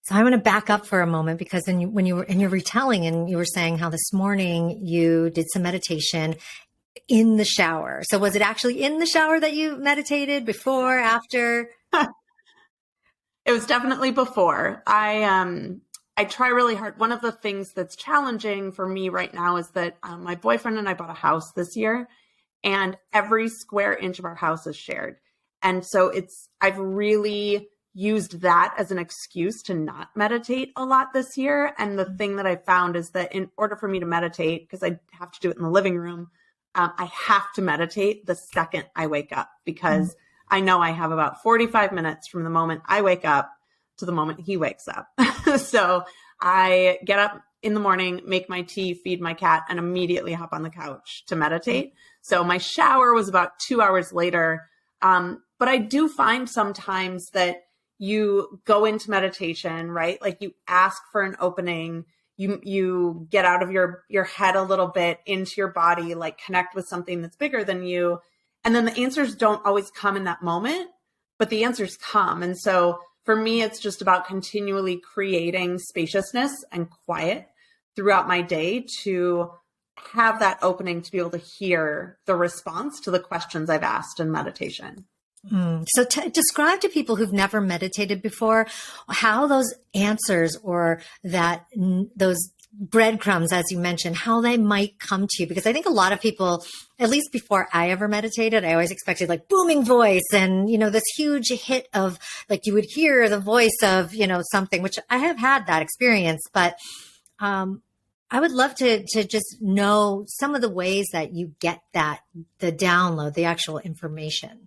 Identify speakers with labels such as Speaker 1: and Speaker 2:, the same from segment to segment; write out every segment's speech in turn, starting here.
Speaker 1: So I want to back up for a moment because when you were in your retelling and you were saying how this morning you did some meditation in the shower. So was it actually in the shower that you meditated, before, after?
Speaker 2: It was definitely before. I try really hard. One of the things that's challenging for me right now is that my boyfriend and I bought a house this year, and every square inch of our house is shared. And so I've really used that as an excuse to not meditate a lot this year. And the thing that I found is that in order for me to meditate, because I have to do it in the living room, I have to meditate the second I wake up, because I know I have about 45 minutes from the moment I wake up to the moment he wakes up. So I get up in the morning, make my tea, feed my cat, and immediately hop on the couch to meditate. So my shower was about 2 hours later. But I do find sometimes that you go into meditation, right? Like you ask for an opening, you get out of your head a little bit into your body, like connect with something that's bigger than you. And then the answers don't always come in that moment, but the answers come. And so for me, it's just about continually creating spaciousness and quiet throughout my day to have that opening to be able to hear the response to the questions I've asked in meditation.
Speaker 1: So describe to people who've never meditated before how those answers or those breadcrumbs, as you mentioned, how they might come to you. Because I think a lot of people, at least before I ever meditated, I always expected like booming voice and, this huge hit of like you would hear the voice of, something, which I have had that experience. But I would love to just know some of the ways that you get the download, the actual information.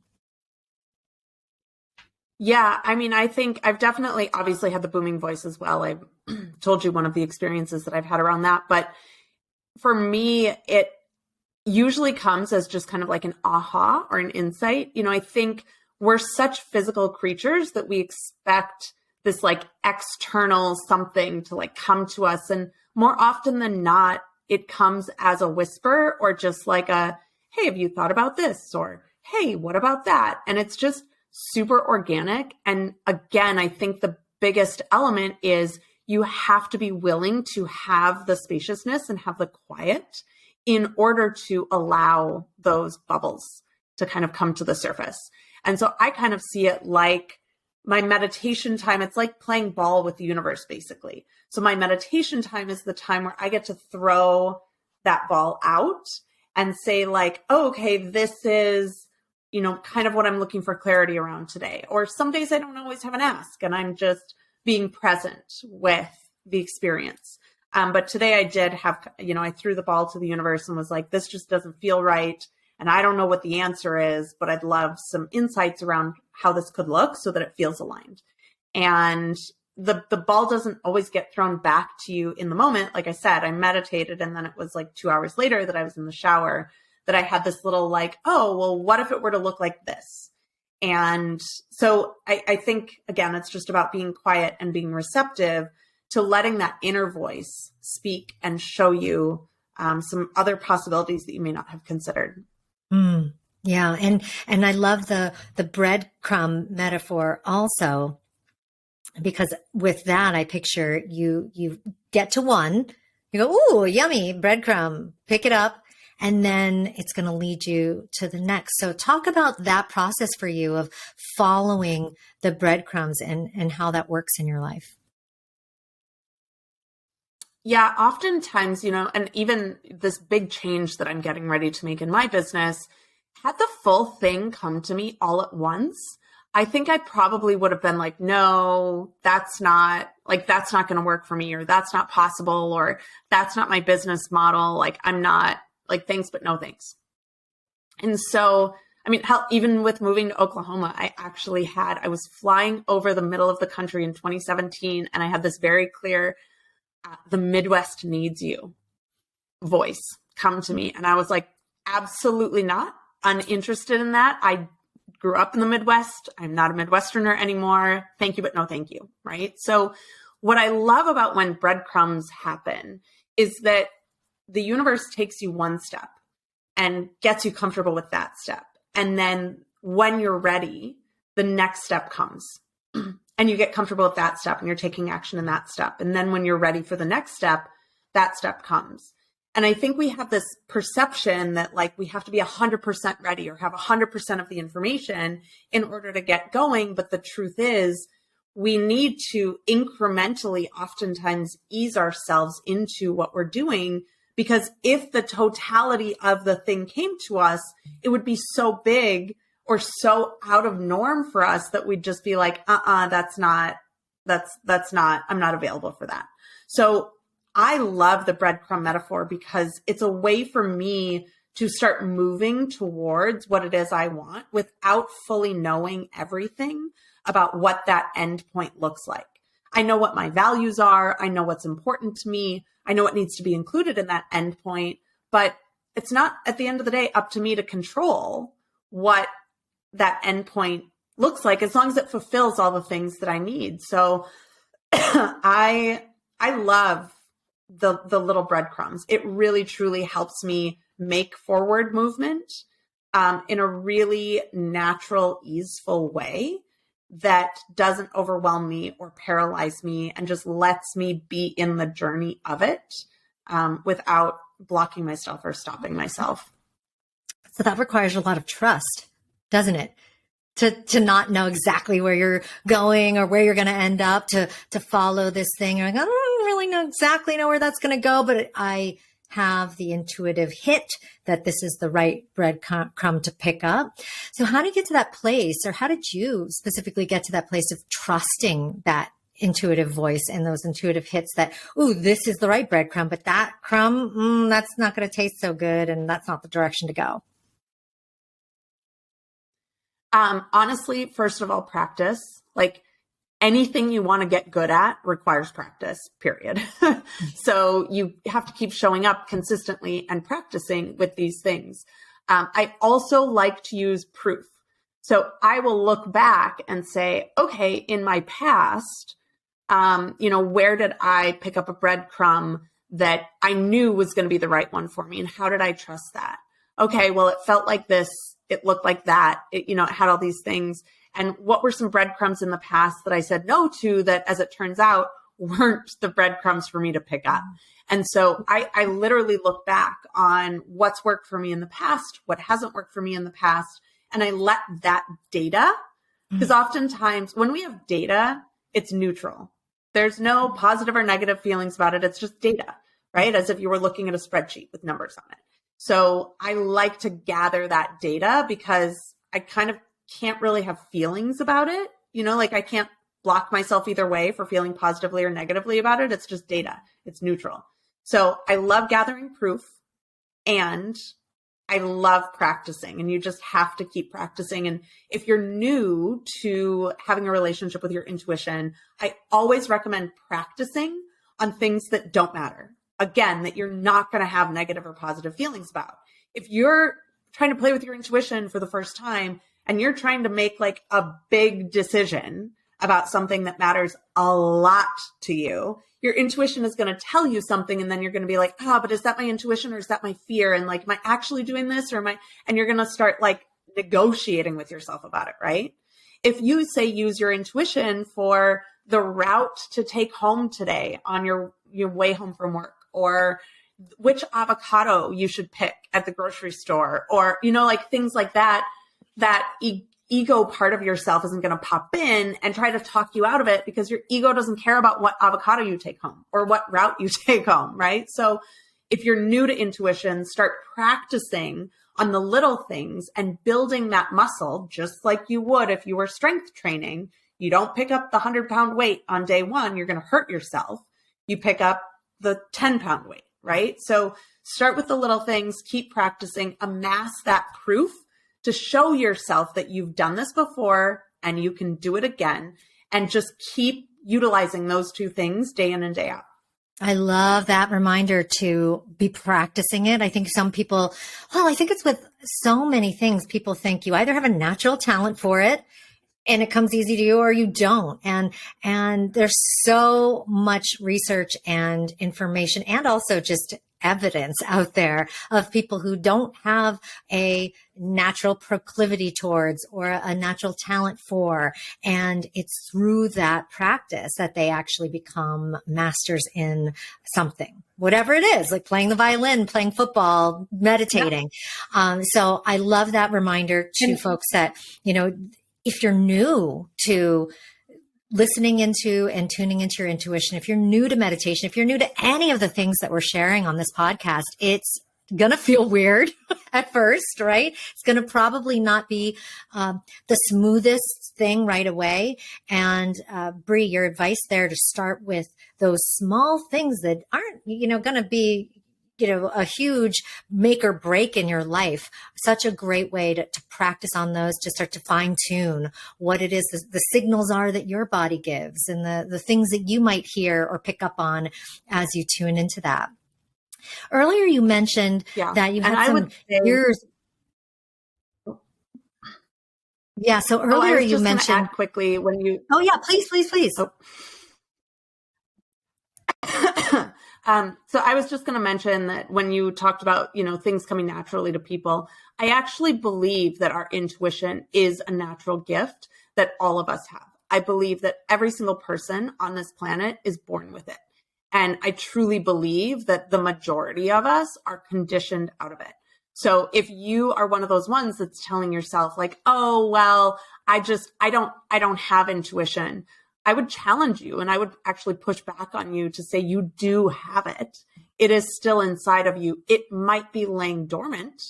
Speaker 2: Yeah, I mean, I think I've definitely obviously had the booming voice as well. I've told you one of the experiences that I've had around that. But for me, it usually comes as just kind of like an aha or an insight. I think we're such physical creatures that we expect this like external something to like come to us. And more often than not, it comes as a whisper or just like hey, have you thought about this? Or, hey, what about that? And it's just super organic. And again, I think the biggest element is you have to be willing to have the spaciousness and have the quiet in order to allow those bubbles to kind of come to the surface. And so I kind of see it like my meditation time. It's like playing ball with the universe, basically. So my meditation time is the time where I get to throw that ball out and say like, oh, okay, this is kind of what I'm looking for clarity around today. Or some days I don't always have an ask and I'm just being present with the experience. But today I did have, I threw the ball to the universe and was like, this just doesn't feel right. And I don't know what the answer is, but I'd love some insights around how this could look so that it feels aligned. And the ball doesn't always get thrown back to you in the moment. Like I said, I meditated and then it was like 2 hours later that I was in the shower that I had this little like, oh, well, what if it were to look like this? And so I think, again, it's just about being quiet and being receptive to letting that inner voice speak and show you some other possibilities that you may not have considered.
Speaker 1: Yeah. And I love the breadcrumb metaphor also, because with that, I picture you get to one, you go, ooh, yummy breadcrumb, pick it up. And then it's going to lead you to the next. So talk about that process for you of following the breadcrumbs and how that works in your life.
Speaker 2: Yeah, oftentimes, and even this big change that I'm getting ready to make in my business, had the full thing come to me all at once, I think I probably would have been like, no, that's not going to work for me, or that's not possible, or that's not my business model. Like, I'm not like thanks, but no thanks. And so, I mean, even with moving to Oklahoma, I was flying over the middle of the country in 2017. And I had this very clear, the Midwest needs you voice come to me. And I was like, absolutely not uninterested in that. I grew up in the Midwest. I'm not a Midwesterner anymore. Thank you, but no, thank you. Right. So what I love about when breadcrumbs happen is that the universe takes you one step and gets you comfortable with that step. And then when you're ready, the next step comes. And and you get comfortable with that step and you're taking action in that step. And then when you're ready for the next step, that step comes. And I think we have this perception that like we have to be 100% ready or have 100% of the information in order to get going. But the truth is we need to incrementally oftentimes ease ourselves into what we're doing, because if the totality of the thing came to us, it would be so big or so out of norm for us that we'd just be like, that's not, I'm not available for that. So I love the breadcrumb metaphor because it's a way for me to start moving towards what it is I want without fully knowing everything about what that end point looks like. I know what my values are. I know what's important to me. I know what needs to be included in that end point, but it's not at the end of the day up to me to control what that end point looks like, as long as it fulfills all the things that I need. So I love the little breadcrumbs. It really, truly helps me make forward movement in a really natural, easeful way that doesn't overwhelm me or paralyze me and just lets me be in the journey of it without blocking myself or stopping myself.
Speaker 1: So that requires a lot of trust, doesn't it? To not know exactly where you're going or where you're going to end up, to follow this thing. You're like, I don't really know where that's going to go, but I have the intuitive hit that this is the right breadcrumb to pick up. So how do you get to that place, or how did you specifically get to that place of trusting that intuitive voice and those intuitive hits that, ooh, this is the right breadcrumb, but that crumb, that's not going to taste so good, and that's not the direction to go?
Speaker 2: Honestly, first of all, practice. Like anything you want to get good at requires practice, period. So you have to keep showing up consistently and practicing with these things. I also like to use proof. So I will look back and say, okay, in my past, where did I pick up a breadcrumb that I knew was going to be the right one for me? And how did I trust that? Okay, well, it felt like this. It looked like that. It had all these things. And what were some breadcrumbs in the past that I said no to that, as it turns out, weren't the breadcrumbs for me to pick up? And so I literally look back on what's worked for me in the past, what hasn't worked for me in the past, and I let that data, because oftentimes when we have data, it's neutral. There's no positive or negative feelings about it. It's just data, right? As if you were looking at a spreadsheet with numbers on it. So I like to gather that data because I kind of can't really have feelings about it. Like I can't block myself either way for feeling positively or negatively about it. It's just data. It's neutral. So I love gathering proof, and I love practicing, and you just have to keep practicing. And if you're new to having a relationship with your intuition, I always recommend practicing on things that don't matter. Again, that you're not going to have negative or positive feelings about. If you're trying to play with your intuition for the first time and you're trying to make like a big decision about something that matters a lot to you, your intuition is going to tell you something, and then you're going to be like, but is that my intuition or is that my fear? And like, am I actually doing this, or am I? And you're going to start like negotiating with yourself about it, right? If you say use your intuition for the route to take home today on your way home from work, or which avocado you should pick at the grocery store, or, like things like that, that ego part of yourself isn't going to pop in and try to talk you out of it, because your ego doesn't care about what avocado you take home or what route you take home, right? So if you're new to intuition, start practicing on the little things and building that muscle, just like you would if you were strength training. You don't pick up the 100-pound weight on day one. You're going to hurt yourself. You pick up the 10-pound weight, right? So start with the little things, keep practicing, amass that proof to show yourself that you've done this before and you can do it again, and just keep utilizing those two things day in and day out.
Speaker 1: I love that reminder to be practicing it. I think some people, I think it's with so many things, people think you either have a natural talent for it and it comes easy to you, or you don't. And there's so much research and information, and also just evidence out there of people who don't have a natural proclivity towards or a natural talent for. And it's through that practice that they actually become masters in something, whatever it is, like playing the violin, playing football, meditating. So I love that reminder to folks that, you know, if you're new to listening into and tuning into your intuition, if you're new to meditation, if you're new to any of the things that we're sharing on this podcast, it's going to feel weird at first, right? It's going to probably not be the smoothest thing right away. And Bri, your advice there to start with those small things that aren't, you know, going to be, you know, a huge make or break in your life. Such a great way to practice on those, to start to fine tune what it is, the signals are that your body gives and the things that you might hear or pick up on as you tune into that. Earlier, you mentioned that you had some years. Yeah. So earlier you mentioned
Speaker 2: quickly when you.
Speaker 1: Oh yeah, please.
Speaker 2: Oh. So I was just going to mention that when you talked about, you know, things coming naturally to people, I actually believe that our intuition is a natural gift that all of us have. I believe that every single person on this planet is born with it. And I truly believe that the majority of us are conditioned out of it. So if you are one of those ones that's telling yourself like, oh, well, I don't have intuition, I would challenge you and I would actually push back on you to say you do have it. It is still inside of you. It might be laying dormant,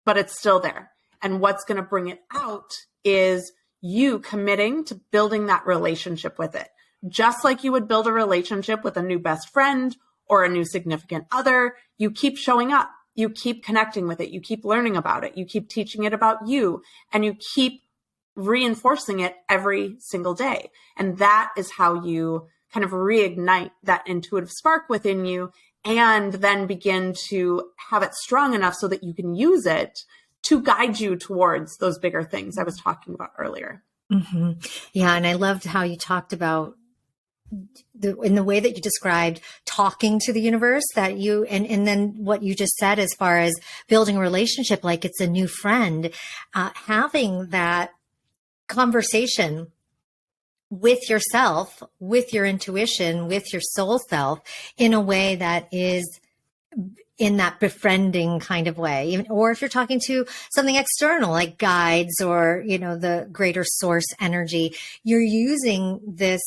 Speaker 2: but it's still there. And what's going to bring it out is you committing to building that relationship with it. Just like you would build a relationship with a new best friend or a new significant other, you keep showing up, you keep connecting with it, you keep learning about it, you keep teaching it about you, and you keep reinforcing it every single day. And that is how you kind of reignite that intuitive spark within you and then begin to have it strong enough so that you can use it to guide you towards those bigger things I was talking about earlier.
Speaker 1: Mm-hmm. Yeah. And I loved how you talked about in the way that you described talking to the universe, that you, and then what you just said, as far as building a relationship, like it's a new friend, having that conversation with yourself, with your intuition, with your soul self in a way that is in that befriending kind of way. Or if you're talking to something external, like guides or, you know, the greater source energy, you're using this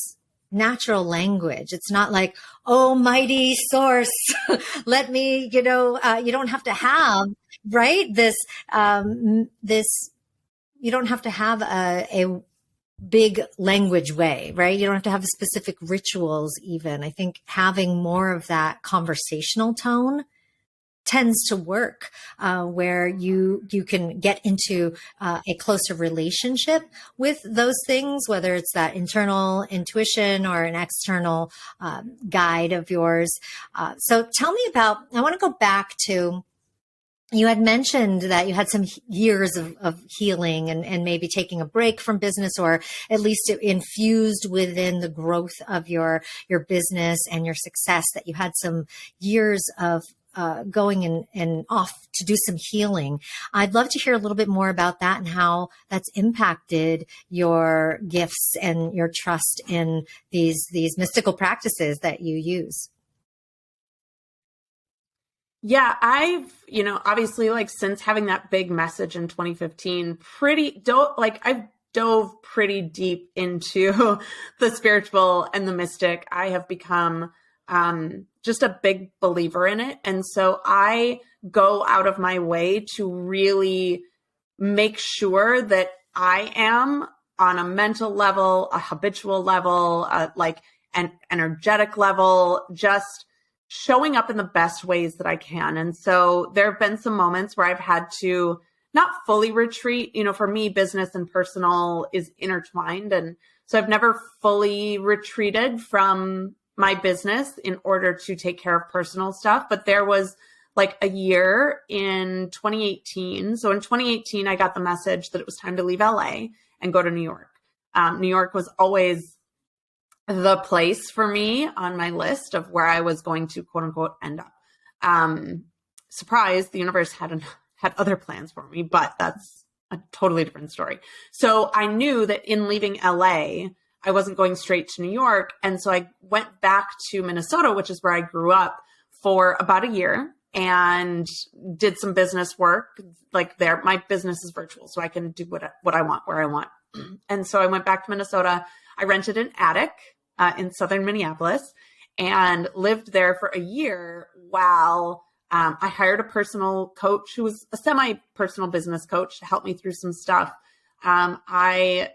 Speaker 1: natural language. It's not like, oh, mighty source, let me, you know, you don't have to have, right? This, you don't have to have a big language way, right? You don't have to have specific rituals even. I think having more of that conversational tone tends to work, where you can get into a closer relationship with those things, whether it's that internal intuition or an external guide of yours. So tell me about, I want to go back to, you had mentioned that you had some years of healing and maybe taking a break from business, or at least infused within the growth of your business and your success, that you had some years of going and off to do some healing. I'd love to hear a little bit more about that and how that's impacted your gifts and your trust in these mystical practices that you use.
Speaker 2: Yeah, I've, you know, obviously, like, since having that big message in 2015, I've dove pretty deep into the spiritual and the mystic. I have become just a big believer in it. And so I go out of my way to really make sure that I am on a mental level, a habitual level, like an energetic level, just showing up in the best ways that I can. And so there have been some moments where I've had to not fully retreat. You know, for me, business and personal is intertwined. And so I've never fully retreated from my business in order to take care of personal stuff. But there was like a year in 2018. So in 2018, I got the message that it was time to leave LA and go to New York. New York was always the place for me on my list of where I was going to, quote unquote, end up. Surprise, the universe had other plans for me, but that's a totally different story. So I knew that in leaving LA, I wasn't going straight to New York. And so I went back to Minnesota, which is where I grew up, for about a year and did some business work. Like there, my business is virtual, so I can do what I want, where I want. And so I went back to Minnesota. I rented an attic in southern Minneapolis and lived there for a year while I hired a personal coach who was a semi-personal business coach to help me through some stuff. I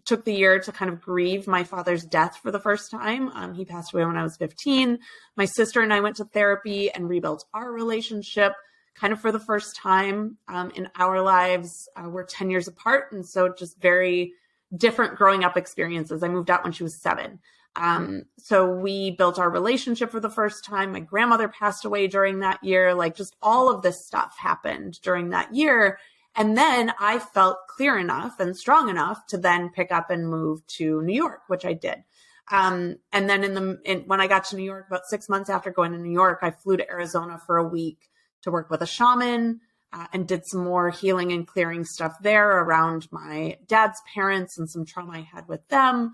Speaker 2: took the year to kind of grieve my father's death for the first time. He passed away when I was 15. My sister and I went to therapy and rebuilt our relationship kind of for the first time in our lives. We're 10 years apart. And so just very different growing up experiences. I moved out when she was 7. So we built our relationship for the first time. My grandmother passed away during that year. Like just all of this stuff happened during that year. And then I felt clear enough and strong enough to then pick up and move to New York, which I did. And then when I got to New York, about 6 months after going to New York, I flew to Arizona for a week to work with a shaman and did some more healing and clearing stuff there around my dad's parents and some trauma I had with them.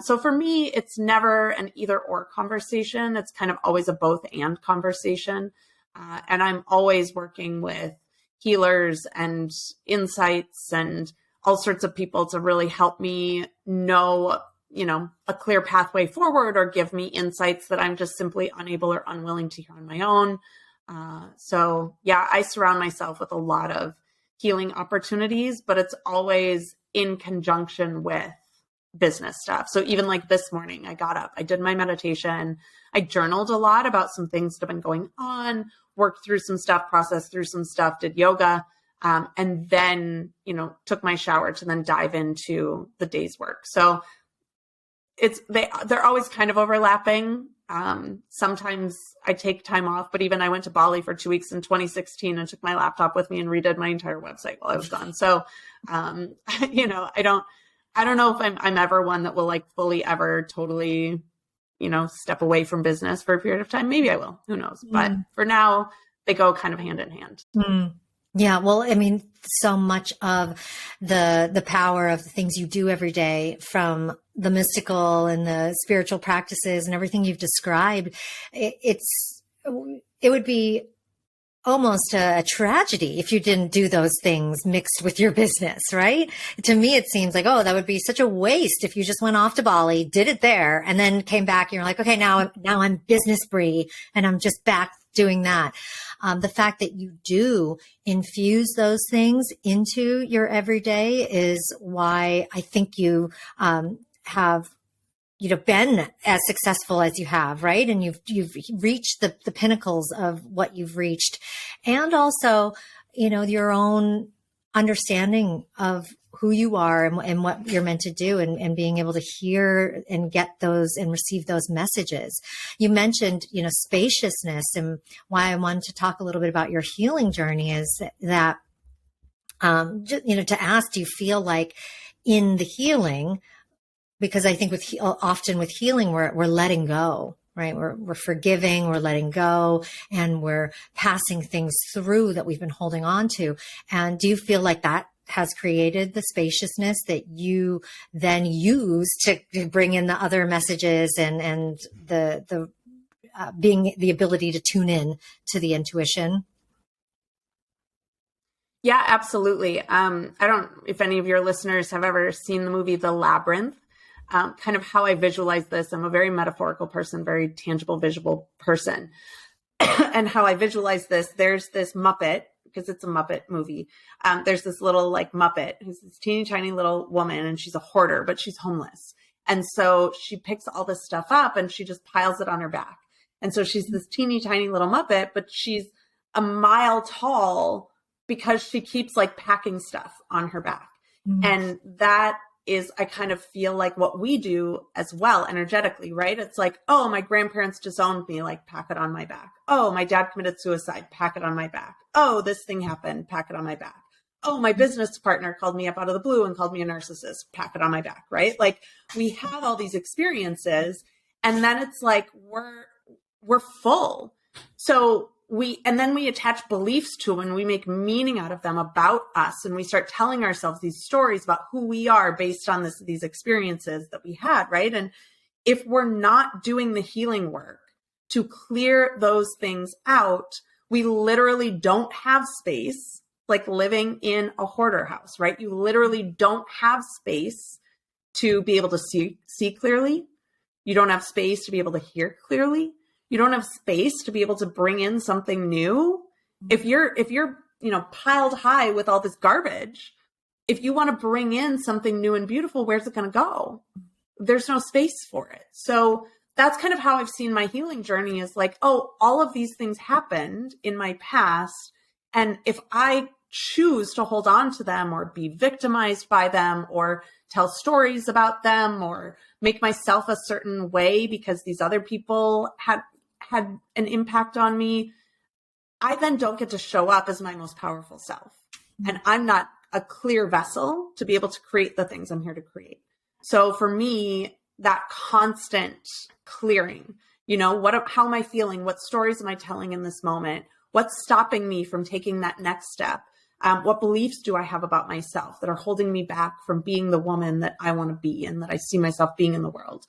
Speaker 2: So for me, it's never an either or conversation. It's kind of always a both and conversation. And I'm always working with healers and insights and all sorts of people to really help me know, a clear pathway forward or give me insights that I'm just simply unable or unwilling to hear on my own. So yeah, I surround myself with a lot of healing opportunities, but it's always in conjunction with business stuff. So even like this morning, I got up, I did my meditation, I journaled a lot about some things that have been going on, worked through some stuff, processed through some stuff, did yoga, and then, took my shower to then dive into the day's work. So they're always kind of overlapping. Sometimes I take time off, but even I went to Bali for 2 weeks in 2016 and took my laptop with me and redid my entire website while I was gone. So, I don't know if I'm ever one that will like fully ever totally, step away from business for a period of time. Maybe I will, who knows? But for now, they go kind of hand in hand.
Speaker 1: Yeah. Well, I mean, so much of the power of the things you do every day, from the mystical and the spiritual practices and everything you've described, it would be almost a tragedy if you didn't do those things mixed with your business, right? To me, it seems like, that would be such a waste if you just went off to Bali, did it there, and then came back and you're like, okay, now I'm business Bri and I'm just back doing that. The fact that you do infuse those things into your everyday is why I think you have been as successful as you have, right? And you've reached the pinnacles of what you've reached, and also, your own understanding of who you are and what you're meant to do, and being able to hear and get those and receive those messages. You mentioned, spaciousness, and why I wanted to talk a little bit about your healing journey is that, to ask, do you feel like in the healing, because I think often with healing, we're letting go, right? We're forgiving, we're letting go, and we're passing things through that we've been holding on to. And do you feel like that has created the spaciousness that you then use to bring in the other messages and the being the ability to tune in to the intuition?
Speaker 2: Yeah, absolutely. I don't, if any of your listeners have ever seen the movie The Labyrinth. Kind of how I visualize this. I'm a very metaphorical person, very tangible, visual person. And how I visualize this, there's this Muppet, because it's a Muppet movie. There's this little like Muppet who's this teeny tiny little woman, and she's a hoarder, but she's homeless. And so she picks all this stuff up and she just piles it on her back. And so she's this teeny tiny little Muppet, but she's a mile tall because she keeps like packing stuff on her back. And that is, I kind of feel like what we do as well energetically, right? It's like, oh, my grandparents disowned me, like pack it on my back. Oh, my dad committed suicide, pack it on my back. Oh, this thing happened, pack it on my back. Oh, my business partner called me up out of the blue and called me a narcissist, pack it on my back, right? Like we have all these experiences, and then it's like we're full. So and then we attach beliefs to them and we make meaning out of them about us. And we start telling ourselves these stories about who we are based on these experiences that we had. Right. And if we're not doing the healing work to clear those things out, we literally don't have space, like living in a hoarder house, right? You literally don't have space to be able to see clearly. You don't have space to be able to hear clearly. You don't have space to be able to bring in something new. If you're, piled high with all this garbage, if you want to bring in something new and beautiful, where's it going to go? There's no space for it. So that's kind of how I've seen my healing journey is like, oh, all of these things happened in my past. And if I choose to hold on to them or be victimized by them or tell stories about them or make myself a certain way because these other people had an impact on me, I then don't get to show up as my most powerful self. And I'm not a clear vessel to be able to create the things I'm here to create. So for me, that constant clearing, how am I feeling? What stories am I telling in this moment? What's stopping me from taking that next step? What beliefs do I have about myself that are holding me back from being the woman that I want to be and that I see myself being in the world?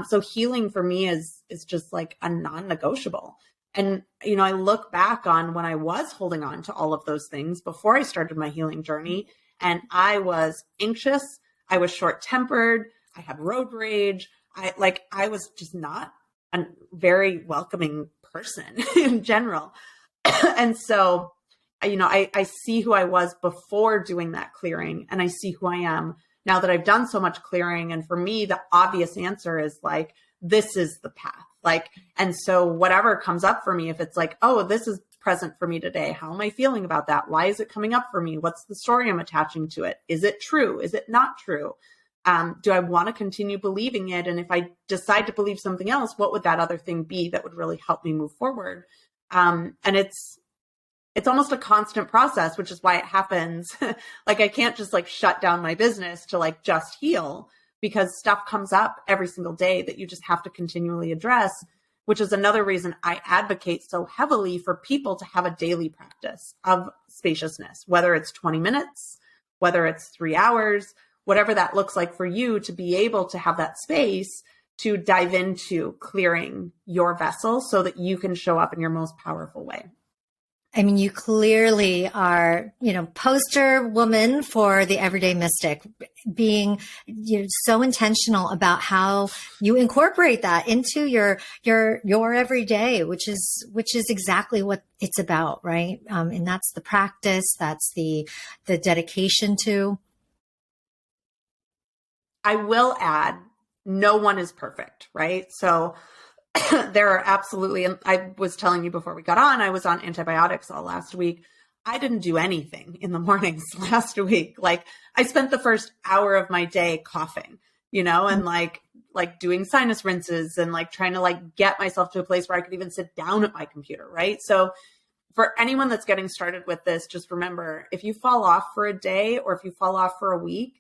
Speaker 2: So healing for me is just like a non-negotiable. And, I look back on when I was holding on to all of those things before I started my healing journey, and I was anxious. I was short-tempered. I had road rage. I was just not a very welcoming person in general. And so, I see who I was before doing that clearing, and I see who I am now that I've done so much clearing. And for me, the obvious answer is like, this is the path. And so whatever comes up for me, if it's like, oh, this is present for me today, how am I feeling about that? Why is it coming up for me? What's the story I'm attaching to it? Is it true? Is it not true? Do I want to continue believing it? And if I decide to believe something else, what would that other thing be that would really help me move forward? And it's almost a constant process, which is why it happens. I can't just shut down my business to just heal, because stuff comes up every single day that you just have to continually address, which is another reason I advocate so heavily for people to have a daily practice of spaciousness, whether it's 20 minutes, whether it's 3 hours, whatever that looks like for you, to be able to have that space to dive into clearing your vessel so that you can show up in your most powerful way.
Speaker 1: I mean, you clearly are, poster woman for the everyday mystic, being so intentional about how you incorporate that into your everyday, which is exactly what it's about, right? And that's the practice, that's the dedication to.
Speaker 2: I will add, no one is perfect, right? So there are absolutely, and I was telling you before we got on, I was on antibiotics all last week. I didn't do anything in the mornings last week. I spent the first hour of my day coughing, and doing sinus rinses and trying to get myself to a place where I could even sit down at my computer, right? So for anyone that's getting started with this, just remember, if you fall off for a day or if you fall off for a week,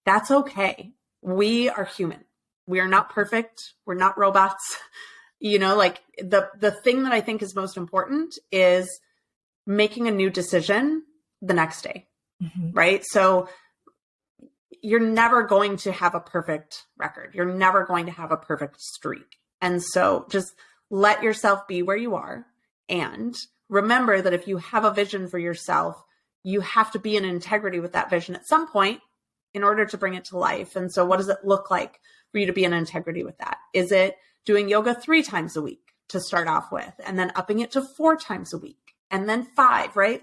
Speaker 2: that's okay. We are human. We are not perfect. We're not robots. The thing that I think is most important is making a new decision the next day, right? So you're never going to have a perfect record. You're never going to have a perfect streak. And so just let yourself be where you are. And remember that if you have a vision for yourself, you have to be in integrity with that vision at some point in order to bring it to life. And so what does it look like for you to be in integrity with that? Is it doing yoga 3 times a week to start off with, and then upping it to 4 times a week, and then 5, right?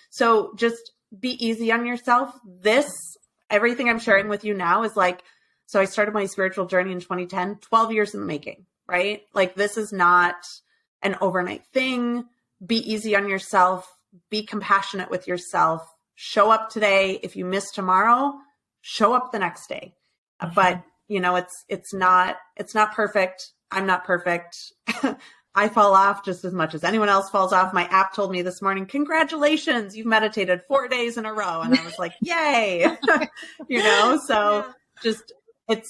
Speaker 2: So just be easy on yourself. Everything I'm sharing with you now is so I started my spiritual journey in 2010, 12 years in the making, right? This is not an overnight thing. Be easy on yourself, be compassionate with yourself, show up today. If you miss tomorrow, show up the next day. But it's not perfect. I'm not perfect. I fall off just as much as anyone else falls off. My app told me this morning, congratulations, you've meditated 4 days in a row. And I was like, yay, so just, it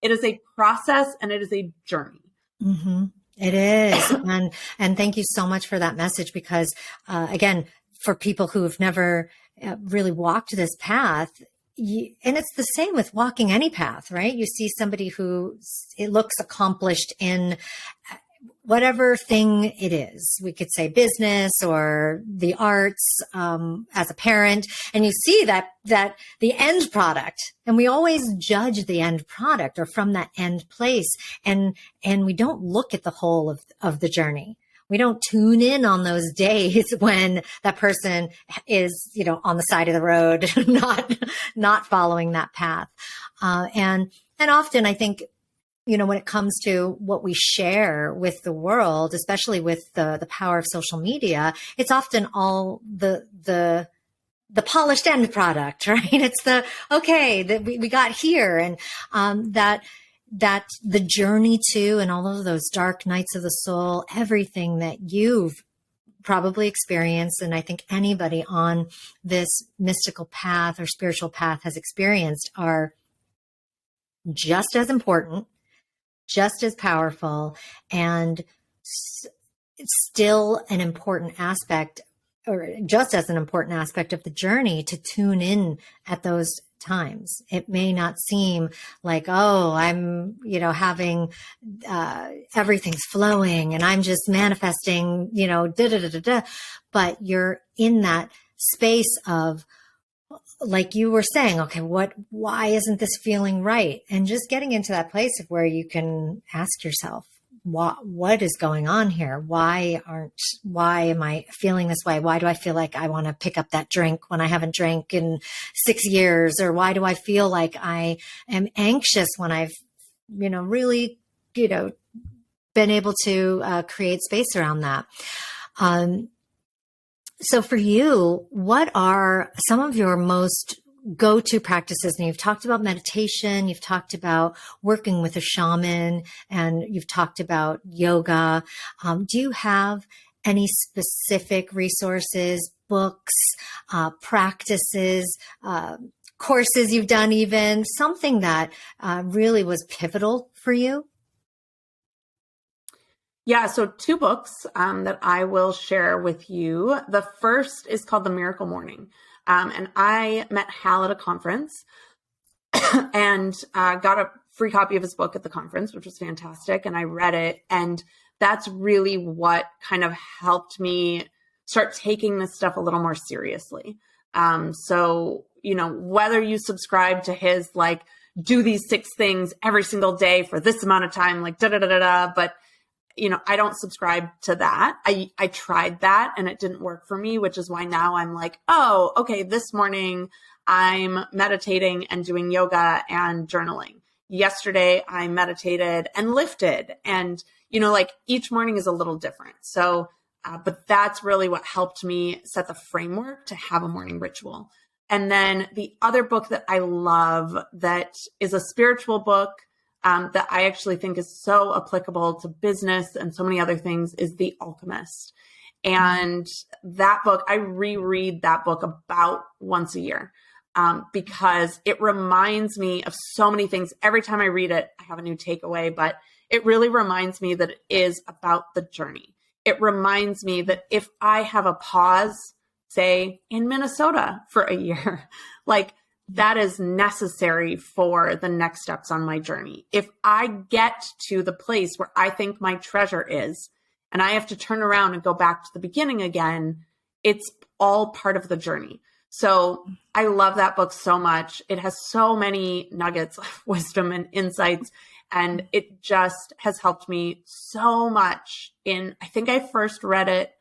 Speaker 2: is a process and it is a journey.
Speaker 1: Mm-hmm. It is. And thank you so much for that message because, again, for people who've never really walked this path, and it's the same with walking any path, right? You see somebody who it looks accomplished in whatever thing it is. We could say business or the arts, as a parent, and you see that the end product, and we always judge the end product or from that end place. And we don't look at the whole of the journey. We don't tune in on those days when that person is, on the side of the road, not following that path. And often I think, when it comes to what we share with the world, especially with the power of social media, it's often all the polished end product, right? It's that we got here, and that the journey to, and all of those dark nights of the soul, everything that you've probably experienced, and I think anybody on this mystical path or spiritual path has experienced, are just as important, just as powerful, and still an important aspect, or just as an important aspect of the journey, to tune in at those times. It may not seem like, oh, I'm, having, everything's flowing and I'm just manifesting, but you're in that space of, like you were saying, okay, why isn't this feeling right? And just getting into that place of where you can ask yourself, what is going on here? Why am I feeling this way? Why do I feel like I want to pick up that drink when I haven't drank in 6 years? Or why do I feel like I am anxious when I've, really, been able to create space around that? So for you, what are some of your most go-to practices? And you've talked about meditation, you've talked about working with a shaman, and you've talked about yoga. Do you have any specific resources, books, practices, courses you've done, even something that really was pivotal for you?
Speaker 2: Yeah, so 2 books that I will share with you. The first is called The Miracle Morning. And I met Hal at a conference and got a free copy of his book at the conference, which was fantastic. And I read it. And that's really what kind of helped me start taking this stuff a little more seriously. So, whether you subscribe to his, like, do these 6 things every single day for this amount of time, like but I don't subscribe to that. I tried that and it didn't work for me, which is why now I'm like, oh, okay, this morning I'm meditating and doing yoga and journaling. Yesterday I meditated and lifted, and, each morning is a little different. So, but that's really what helped me set the framework to have a morning ritual. And then the other book that I love that is a spiritual book, that I actually think is so applicable to business and so many other things, is The Alchemist. And that book, I reread that book about once a year, because it reminds me of so many things. Every time I read it, I have a new takeaway, but it really reminds me that it is about the journey. It reminds me that if I have a pause, say in Minnesota for a year, like, that is necessary for the next steps on my journey. If I get to the place where I think my treasure is, and I have to turn around and go back to the beginning again, it's all part of the journey. So I love that book so much. It has so many nuggets of wisdom and insights, and it just has helped me so much. I think I first read it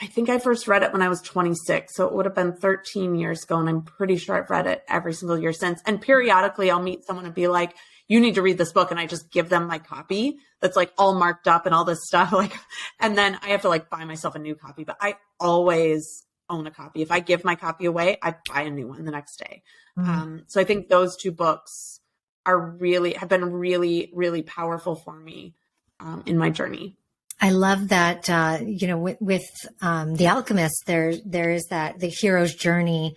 Speaker 2: when I was 26. So it would have been 13 years ago. And I'm pretty sure I've read it every single year since. And periodically I'll meet someone and be like, you need to read this book. And I just give them my copy that's like all marked up and all this stuff. And then I have to buy myself a new copy, but I always own a copy. If I give my copy away, I buy a new one the next day. So I think those 2 books have been really, really powerful for me in my journey.
Speaker 1: I love that, with The Alchemist, there is that the hero's journey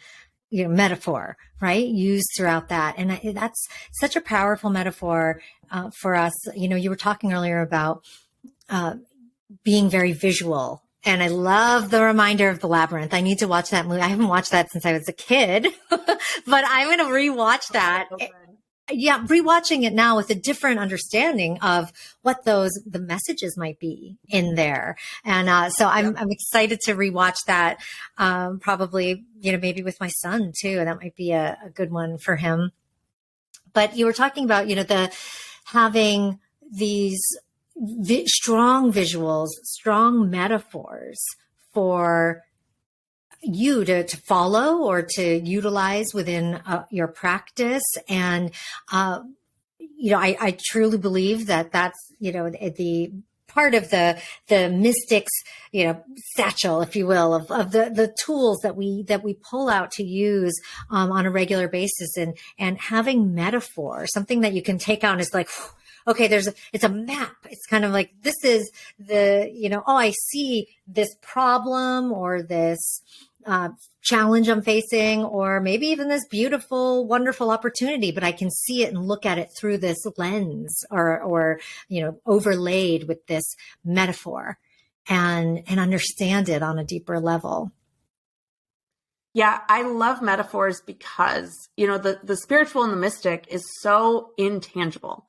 Speaker 1: metaphor, right? Used throughout that. And that's such a powerful metaphor for us. You were talking earlier about being very visual. And I love the reminder of The Labyrinth. I need to watch that movie. I haven't watched that since I was a kid, but I'm going to rewatch that. Yeah, rewatching it now with a different understanding of what the messages might be in there. And so I'm excited to rewatch that, probably, maybe with my son too. That might be a good one for him. But you were talking about, having these strong visuals, strong metaphors for you to follow or to utilize within your practice. And, I truly believe that that's, the part of the mystic's, satchel, if you will, of the tools that we pull out to use, on a regular basis, and having metaphor, something that you can take out is like, okay, it's a map. It's kind of like, this is I see this problem or this challenge I'm facing, or maybe even this beautiful, wonderful opportunity, but I can see it and look at it through this lens or overlaid with this metaphor and understand it on a deeper level.
Speaker 2: Yeah, I love metaphors because, the spiritual and the mystic is so intangible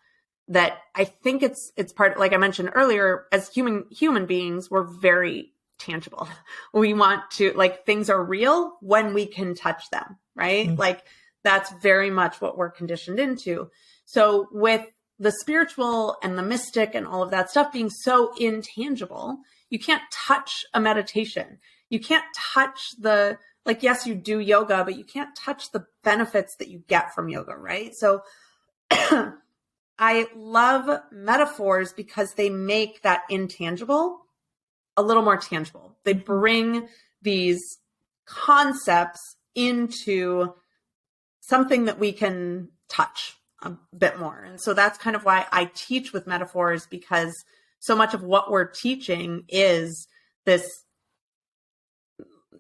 Speaker 2: that I think it's part, like I mentioned earlier, as human beings, we're very tangible. We want to, like, things are real when we can touch them, right? Mm-hmm. Like, that's very much what we're conditioned into. So with the spiritual and the mystic and all of that stuff being so intangible, you can't touch a meditation. You can't touch yes, you do yoga, but you can't touch the benefits that you get from yoga, right? So I love metaphors because they make that intangible a little more tangible. They bring these concepts into something that we can touch a bit more. And so that's kind of why I teach with metaphors, because so much of what we're teaching is this,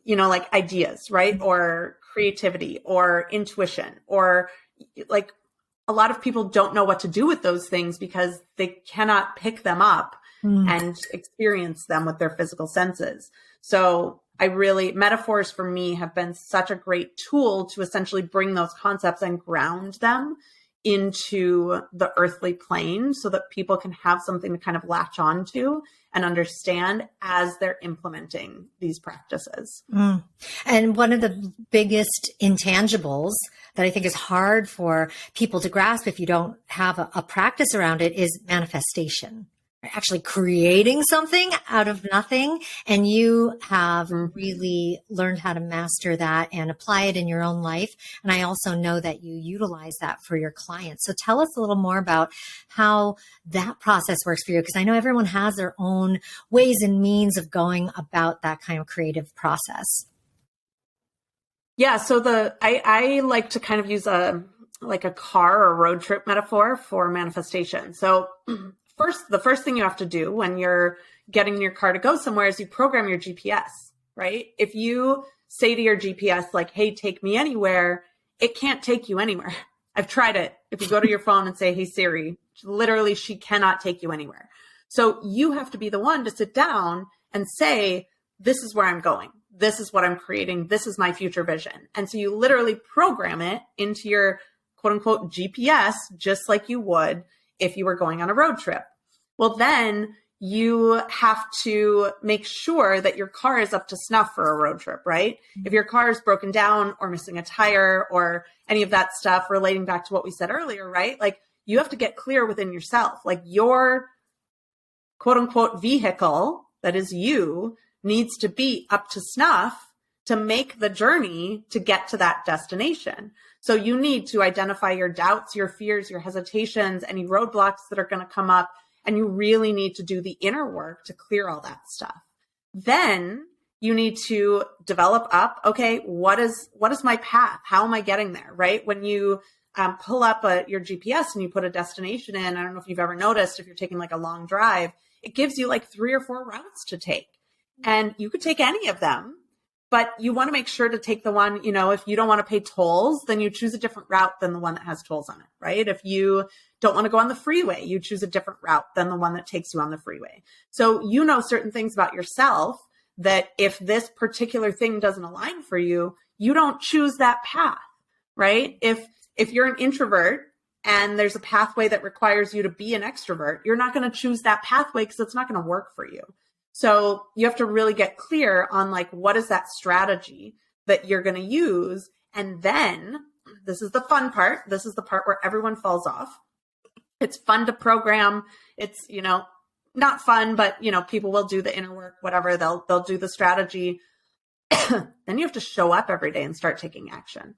Speaker 2: like ideas, right? Or creativity or intuition, or like a lot of people don't know what to do with those things because they cannot pick them up and experience them with their physical senses. So metaphors for me have been such a great tool to essentially bring those concepts and ground them into the earthly plane so that people can have something to kind of latch on to and understand as they're implementing these practices.
Speaker 1: And one of the biggest intangibles that I think is hard for people to grasp if you don't have a practice around it is manifestation. Actually creating something out of nothing. And you have really learned how to master that and apply it in your own life. And I also know that you utilize that for your clients. So tell us a little more about how that process works for you, because I know everyone has their own ways and means of going about that kind of creative process.
Speaker 2: Yeah. So I like to kind of use a car or road trip metaphor for manifestation. So the first thing you have to do when you're getting in your car to go somewhere is you program your GPS, right? If you say to your GPS, like, hey, take me anywhere, it can't take you anywhere. I've tried it. If you go to your phone and say, hey, Siri, literally, she cannot take you anywhere. So you have to be the one to sit down and say, this is where I'm going. This is what I'm creating. This is my future vision. And so you literally program it into your quote unquote GPS, just like you would if you were going on a road trip. Well, then you have to make sure that your car is up to snuff for a road trip, right? Mm-hmm. If your car is broken down or missing a tire or any of that stuff, relating back to what we said earlier, right? Like, you have to get clear within yourself. Like, your quote unquote vehicle, that is you, needs to be up to snuff to make the journey to get to that destination. So you need to identify your doubts, your fears, your hesitations, any roadblocks that are going to come up. And you really need to do the inner work to clear all that stuff. Then you need to develop up, okay, what is my path? How am I getting there, right? When you pull up your GPS and you put a destination in, I don't know if you've ever noticed, if you're taking like a long drive, it gives you like 3 or 4 routes to take. And you could take any of them, But you want to make sure to take the one, if you don't want to pay tolls, then you choose a different route than the one that has tolls on it, right? If you don't want to go on the freeway, you choose a different route than the one that takes you on the freeway. So you know certain things about yourself that if this particular thing doesn't align for you, you don't choose that path, right? If you're an introvert and there's a pathway that requires you to be an extrovert, you're not going to choose that pathway because it's not going to work for you. So you have to really get clear on like, what is that strategy that you're going to use? And then this is the fun part. This is the part where everyone falls off. It's fun to program. It's, not fun, but people will do the inner work, whatever. They'll do the strategy. Then you have to show up every day and start taking action.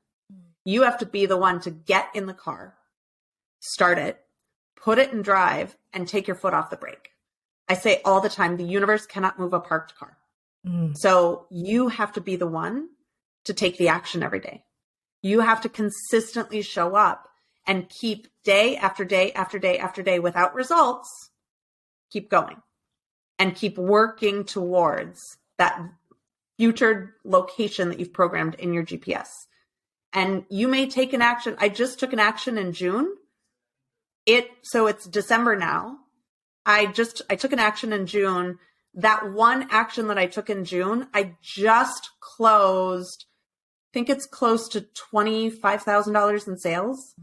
Speaker 2: You have to be the one to get in the car, start it, put it in drive, and take your foot off the brake. I say all the time, the universe cannot move a parked car. So you have to be the one to take the action every day. You have to consistently show up and keep day after day after day after day without results. Keep going and keep working towards that future location that you've programmed in your GPS. And you may take an action. I just took an action in June. So it's December now. I took an action in June. That one action that I took in June, I just closed, I think it's close to $25,000 in sales,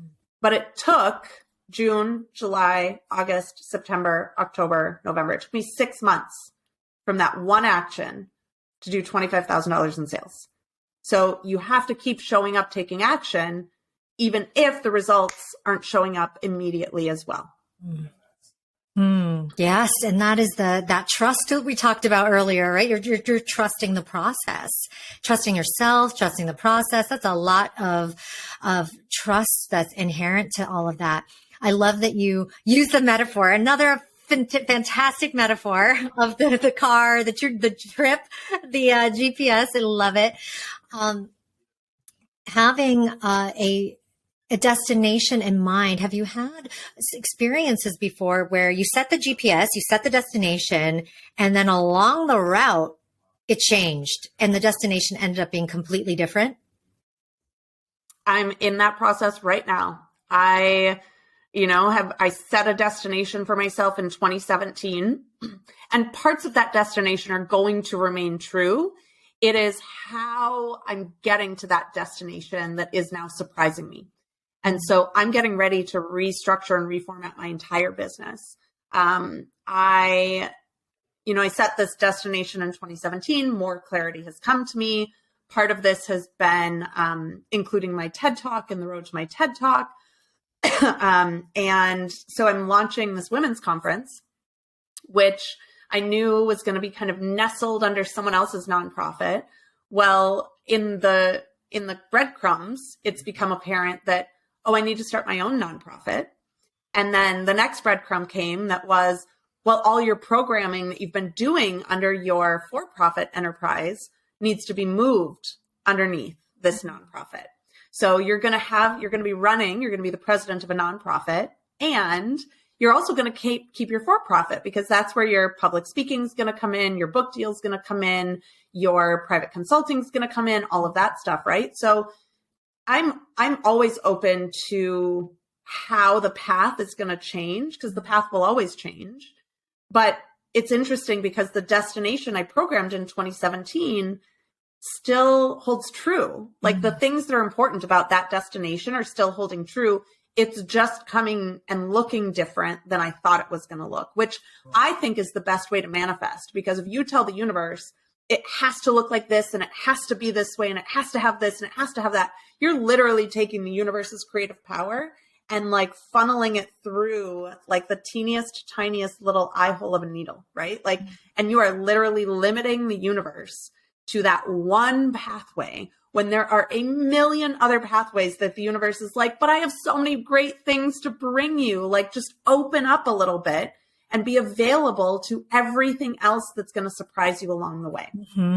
Speaker 2: but it took June, July, August, September, October, November. It took me 6 months from that one action to do $25,000 in sales. So you have to keep showing up, taking action, even if the results aren't showing up immediately as well.
Speaker 1: Yes. And that is that trust that we talked about earlier, right? You're trusting the process, trusting yourself, trusting the process. That's a lot of trust that's inherent to all of that. I love that you use the metaphor, another fantastic metaphor of the car, the trip, the GPS. I love it. Having a destination in mind. Have you had experiences before where you set the GPS, you set the destination, and then along the route, it changed and the destination ended up being completely different?
Speaker 2: I'm in that process right now. I set a destination for myself in 2017, and parts of that destination are going to remain true. It is how I'm getting to that destination that is now surprising me. And so I'm getting ready to restructure and reformat my entire business. I set this destination in 2017. More clarity has come to me. Part of this has been including my TED Talk and the road to my TED Talk. And so I'm launching this women's conference, which I knew was going to be kind of nestled under someone else's nonprofit. Well, in the breadcrumbs, it's become apparent that, I need to start my own nonprofit. And then the next breadcrumb came that was, all your programming that you've been doing under your for-profit enterprise needs to be moved underneath this nonprofit. So you're going to be the president of a nonprofit, and you're also going to keep your for-profit, because that's where your public speaking is going to come in, your book deal is going to come in, your private consulting is going to come in, all of that stuff, right? So I'm always open to how the path is going to change, because the path will always change. But it's interesting because the destination I programmed in 2017 still holds true. Like the things that are important about that destination are still holding true. It's just coming and looking different than I thought it was going to look, which I think is the best way to manifest. Because if you tell the universe, it has to look like this, and it has to be this way, and it has to have this, and it has to have that, you're literally taking the universe's creative power and like funneling it through like the teeniest, tiniest little eye hole of a needle, right? Like, and you are literally limiting the universe to that one pathway when there are a million other pathways that the universe is like, but I have so many great things to bring you. Like, just open up a little bit and be available to everything else that's going to surprise you along the way.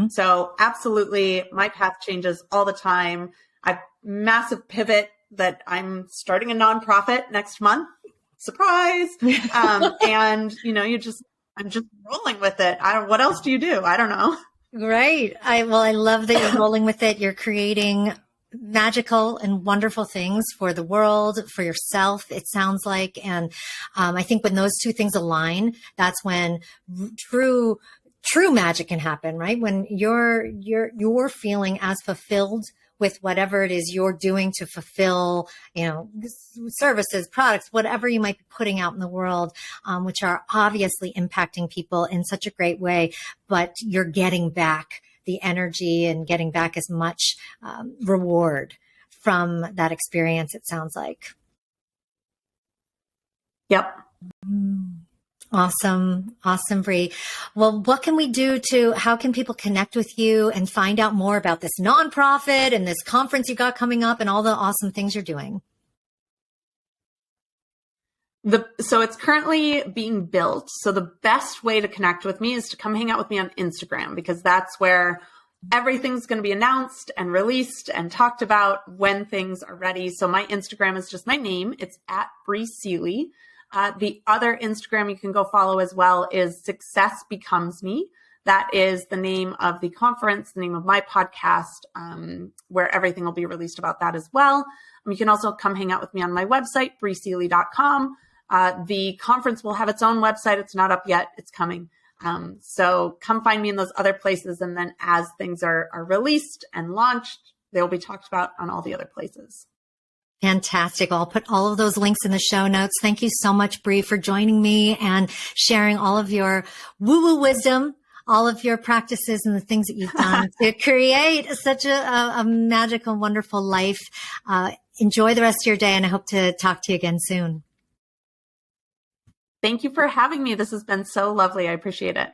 Speaker 2: So absolutely, my path changes all the time. I massive pivot that I'm starting a nonprofit next month. Surprise. And I'm just rolling with it. What else do you do? I don't know.
Speaker 1: Right. I love that you're rolling with it. You're creating magical and wonderful things for the world, for yourself, it sounds like. And I think when those two things align, that's when true magic can happen, right? When you're feeling as fulfilled with whatever it is you're doing to fulfill, services, products, whatever you might be putting out in the world, which are obviously impacting people in such a great way, but you're getting back the energy and getting back as much reward from that experience, it sounds like.
Speaker 2: Yep.
Speaker 1: Awesome. Awesome, Bri. Well, how can people connect with you and find out more about this nonprofit and this conference you got coming up and all the awesome things you're doing?
Speaker 2: So it's currently being built. So the best way to connect with me is to come hang out with me on Instagram, because that's where everything's going to be announced and released and talked about when things are ready. So my Instagram is just my name. It's at Bri Seeley. The other Instagram you can go follow as well is Success Becomes Me. That is the name of the conference, the name of my podcast, where everything will be released about that as well. You can also come hang out with me on my website, briseeley.com. The conference will have its own website. It's not up yet. It's coming. So come find me in those other places. And then as things are released and launched, they'll be talked about on all the other places.
Speaker 1: Fantastic. I'll put all of those links in the show notes. Thank you so much, Bri, for joining me and sharing all of your woo-woo wisdom, all of your practices and the things that you've done to create such a magical, wonderful life. Enjoy the rest of your day, and I hope to talk to you again soon.
Speaker 2: Thank you for having me. This has been so lovely. I appreciate it.